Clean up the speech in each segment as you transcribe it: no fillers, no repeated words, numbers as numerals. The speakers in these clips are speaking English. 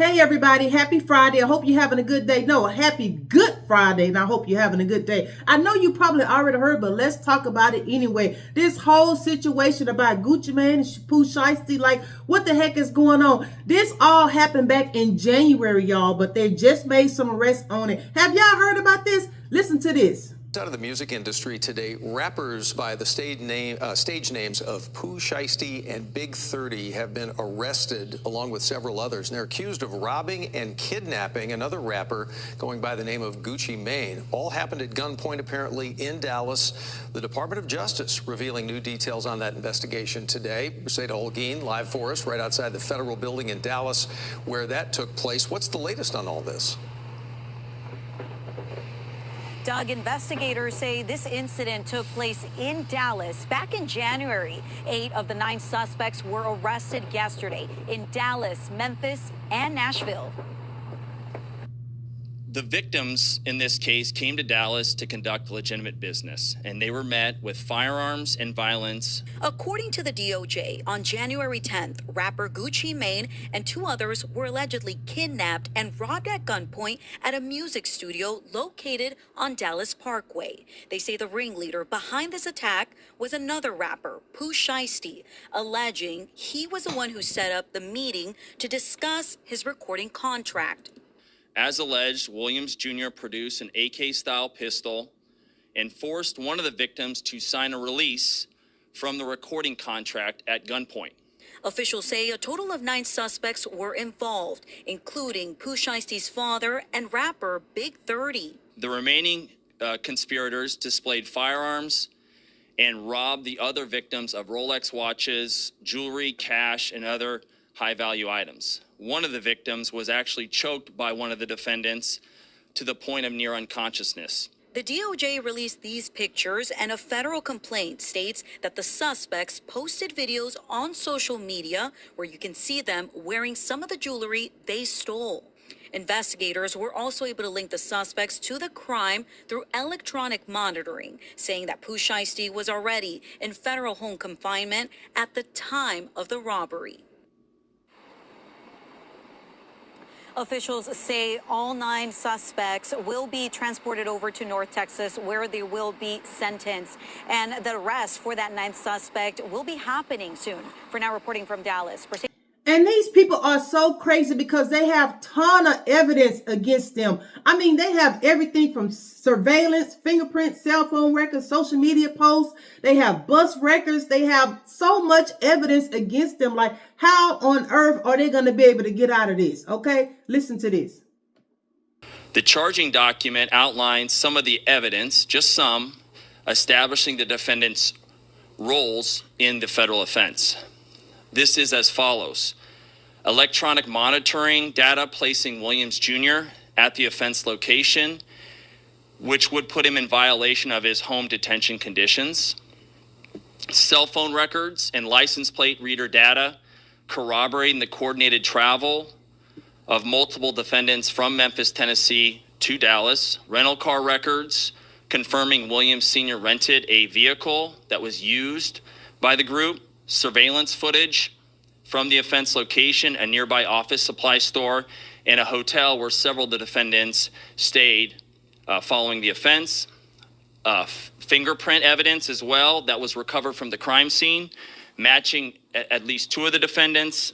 Hey everybody, happy Friday. I hope you're having a good day. No, a happy Good Friday, and I hope you're having a good day. I know you probably already heard, but let's talk about it anyway. This whole situation about Gucci Mane and Pooh Shiesty, like what the heck is going on? This all happened back in January, y'all, but they just made some arrests on it. Have y'all heard about this? Listen to this. Out of the music industry today, rappers by the stage names of Pooh Shiesty and Big 30 have been arrested along with several others, and they're accused of robbing and kidnapping another rapper going by the name of Gucci Mane. All happened at gunpoint, apparently, in Dallas. The Department of Justice revealing new details on that investigation today. Mercedes Holguin live for us right outside the federal building in Dallas where that took place. What's the latest on all this? Doug, investigators say this incident took place in Dallas back in January. 8 of the 9 suspects were arrested yesterday in Dallas, Memphis, and Nashville. The victims in this case came to Dallas to conduct legitimate business, and they were met with firearms and violence. According to the DOJ, on January 10th, rapper Gucci Mane and 2 others were allegedly kidnapped and robbed at gunpoint at a music studio located on Dallas Parkway. They say the ringleader behind this attack was another rapper, Pooh Shiesty, alleging he was the one who set up the meeting to discuss his recording contract. As alleged, Williams Jr. produced an AK-style pistol and forced one of the victims to sign a release from the recording contract at gunpoint. Officials say a total of 9 suspects were involved, including Pooh Shiesty's father and rapper Big 30. The remaining conspirators displayed firearms and robbed the other victims of Rolex watches, jewelry, cash, and other high-value items. One of the victims was actually choked by one of the defendants to the point of near unconsciousness. The DOJ released these pictures, and a federal complaint states that the suspects posted videos on social media where you can see them wearing some of the jewelry they stole. Investigators were also able to link the suspects to the crime through electronic monitoring, saying that Pooh Shiesty was already in federal home confinement at the time of the robbery. Officials say all 9 suspects will be transported over to North Texas, where they will be sentenced. And the arrest for that 9th suspect will be happening soon. For now, reporting from Dallas. And these people are so crazy because they have a ton of evidence against them. I mean, they have everything from surveillance, fingerprints, cell phone records, social media posts. They have bus records. They have so much evidence against them. Like, how on earth are they going to be able to get out of this? Okay, listen to this. The charging document outlines some of the evidence, just some, establishing the defendant's roles in the federal offense. This is as follows. Electronic monitoring data placing Williams Jr. at the offense location, which would put him in violation of his home detention conditions. Cell phone records and license plate reader data corroborating the coordinated travel of multiple defendants from Memphis, Tennessee to Dallas. Rental car records confirming Williams Sr. rented a vehicle that was used by the group. Surveillance footage from the offense location, a nearby office supply store, and a hotel where several of the defendants stayed following the offense. Fingerprint evidence as well that was recovered from the crime scene, matching at least 2 of the defendants.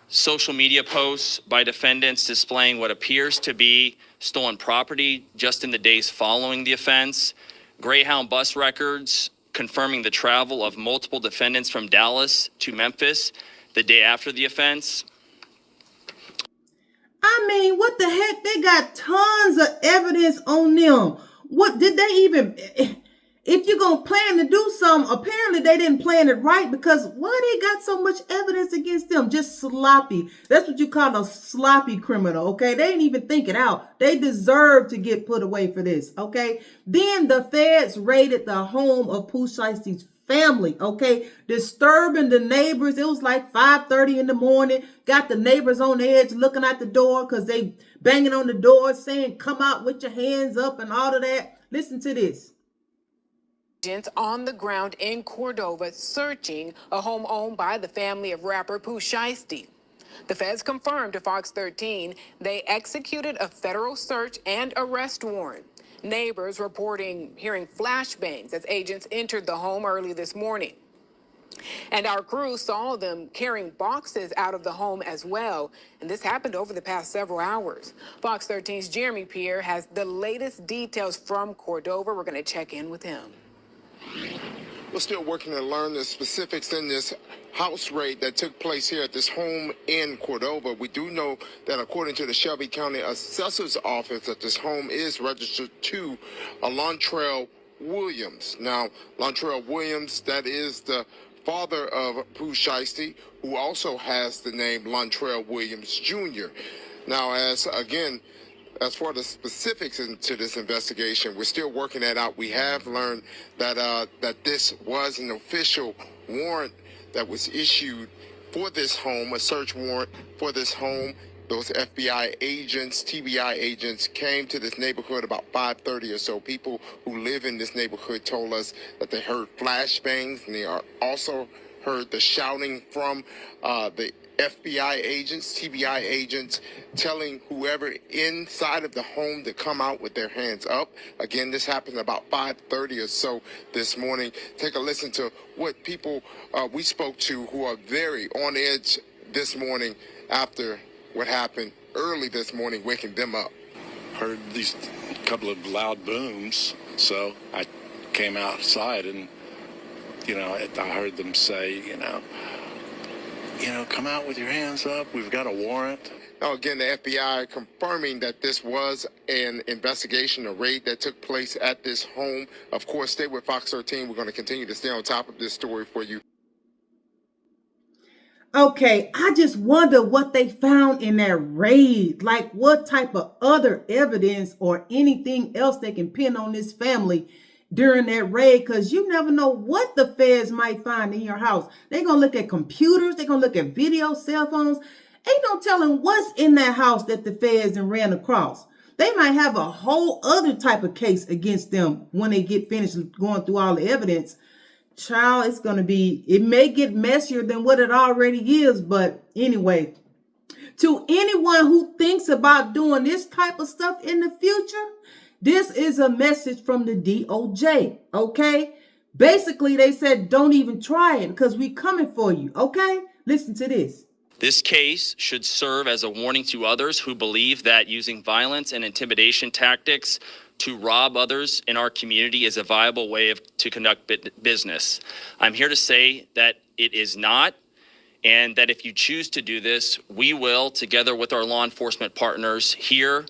Social media posts by defendants displaying what appears to be stolen property just in the days following the offense. Greyhound bus records confirming the travel of multiple defendants from Dallas to Memphis the day after the offense. I mean, what the heck? They got tons of evidence on them. What did they even... If you're going to plan to do something, apparently they didn't plan it right, because why they got so much evidence against them? Just sloppy. That's what you call a sloppy criminal, okay? They didn't even think it out. They deserve to get put away for this, okay? Then the feds raided the home of Pooh Shiesty's family, okay? Disturbing the neighbors. It was like 5:30 in the morning. Got the neighbors on edge looking at the door because they banging on the door saying, come out with your hands up and all of that. Listen to this. On the ground in Cordova searching a home owned by the family of rapper Pooh Shiesty. The feds confirmed to Fox 13 they executed a federal search and arrest warrant. Neighbors reporting hearing flashbangs as agents entered the home early this morning. And our crew saw them carrying boxes out of the home as well. And this happened over the past several hours. Fox 13's Jeremy Pierre has the latest details from Cordova. We're going to check in with him. We're still working to learn the specifics in this house raid that took place here at this home in Cordova. We do know that according to the Shelby County Assessor's Office, that this home is registered to Lontrell Williams. Now, Lontrell Williams, that is the father of Pooh Shiesty, who also has the name Lontrell Williams Jr. Now, as for the specifics into this investigation, we're still working that out. We have learned that that this was an official warrant that was issued for this home, a search warrant for this home. Those FBI agents, TBI agents, came to this neighborhood about 5:30 or so. People who live in this neighborhood told us that they heard flashbangs, and they also heard the shouting from the FBI agents, TBI agents, telling whoever inside of the home to come out with their hands up. Again, this happened about 5:30 or so this morning. Take a listen to what people we spoke to who are very on edge this morning after what happened early this morning, waking them up. Heard these couple of loud booms, so I came outside and, I heard them say, come out with your hands up. We've got a warrant. Now, again, the FBI confirming that this was an investigation, a raid that took place at this home. Of course, stay with Fox 13. We're going to continue to stay on top of this story for you. Okay, I just wonder what they found in that raid. Like what type of other evidence or anything else they can pin on this family during that raid, because you never know what the feds might find in your house. They're going to look at computers. They're going to look at video, cell phones. Ain't no telling what's in that house that the feds and ran across. They might have a whole other type of case against them when they get finished going through all the evidence. Child, it may get messier than what it already is. But anyway, to anyone who thinks about doing this type of stuff in the future, this is a message from the DOJ, okay? Basically, they said, don't even try it because we coming for you, okay? Listen to this. This case should serve as a warning to others who believe that using violence and intimidation tactics to rob others in our community is a viable way to conduct business. I'm here to say that it is not, and that if you choose to do this, we will, together with our law enforcement partners here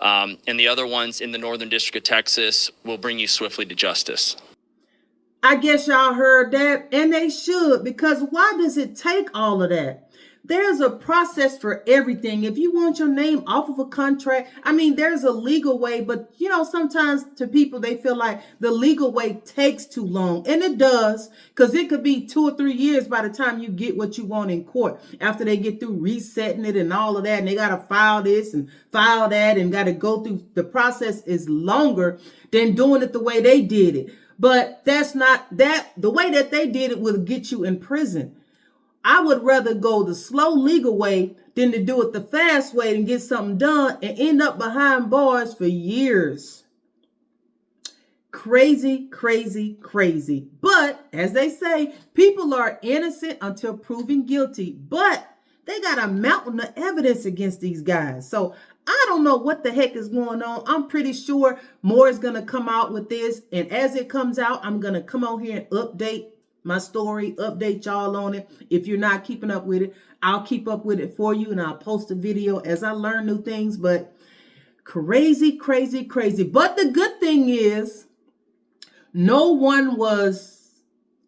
and the other ones in the Northern District of Texas, will bring you swiftly to justice. I guess y'all heard that, and they should, because why does it take all of that? There's a process for everything. If you want your name off of a contract, there's a legal way, but sometimes to people, they feel like the legal way takes too long, and it does, because it could be 2 or 3 years by the time you get what you want in court, after they get through resetting it and all of that, and they got to file this and file that and got to go through. The process is longer than doing it the way they did it, but that's not that. The way that they did it will get you in prison. I would rather go the slow legal way than to do it the fast way and get something done and end up behind bars for years. Crazy, crazy, crazy. But as they say, people are innocent until proven guilty. But they got a mountain of evidence against these guys. So I don't know what the heck is going on. I'm pretty sure more is going to come out with this. And as it comes out, I'm going to come on here and update my story, update y'all on it. If you're not keeping up with it, I'll keep up with it for you, and I'll post a video as I learn new things. But crazy, crazy, crazy. But the good thing is no one was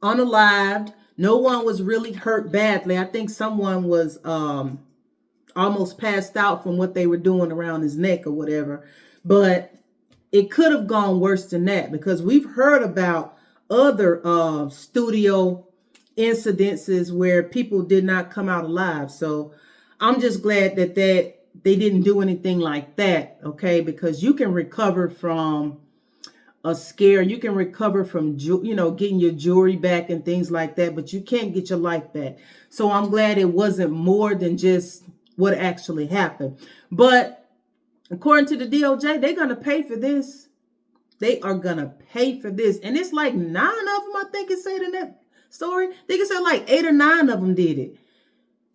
unalived. No one was really hurt badly. I think someone was almost passed out from what they were doing around his neck or whatever. But it could have gone worse than that, because we've heard about other studio incidences where people did not come out alive. So I'm just glad that they didn't do anything like that, okay? Because you can recover from a scare. You can recover from, getting your jewelry back and things like that, but you can't get your life back. So I'm glad it wasn't more than just what actually happened. But according to the DOJ, they're going to pay for this. They are going to pay for this. And it's like 9 of them, I think it said in that story. I think it said like 8 or 9 of them did it.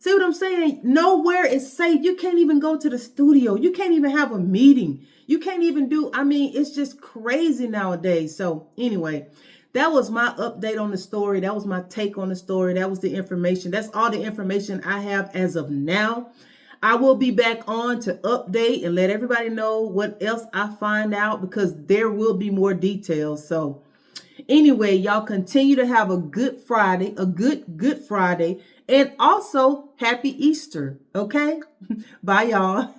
See what I'm saying? Nowhere is safe. You can't even go to the studio. You can't even have a meeting. You can't even it's just crazy nowadays. So anyway, that was my update on the story. That was my take on the story. That was the information. That's all the information I have as of now. I will be back on to update and let everybody know what else I find out, because there will be more details. So anyway, y'all continue to have a good Friday, a good Friday, and also happy Easter. Okay? Bye, y'all.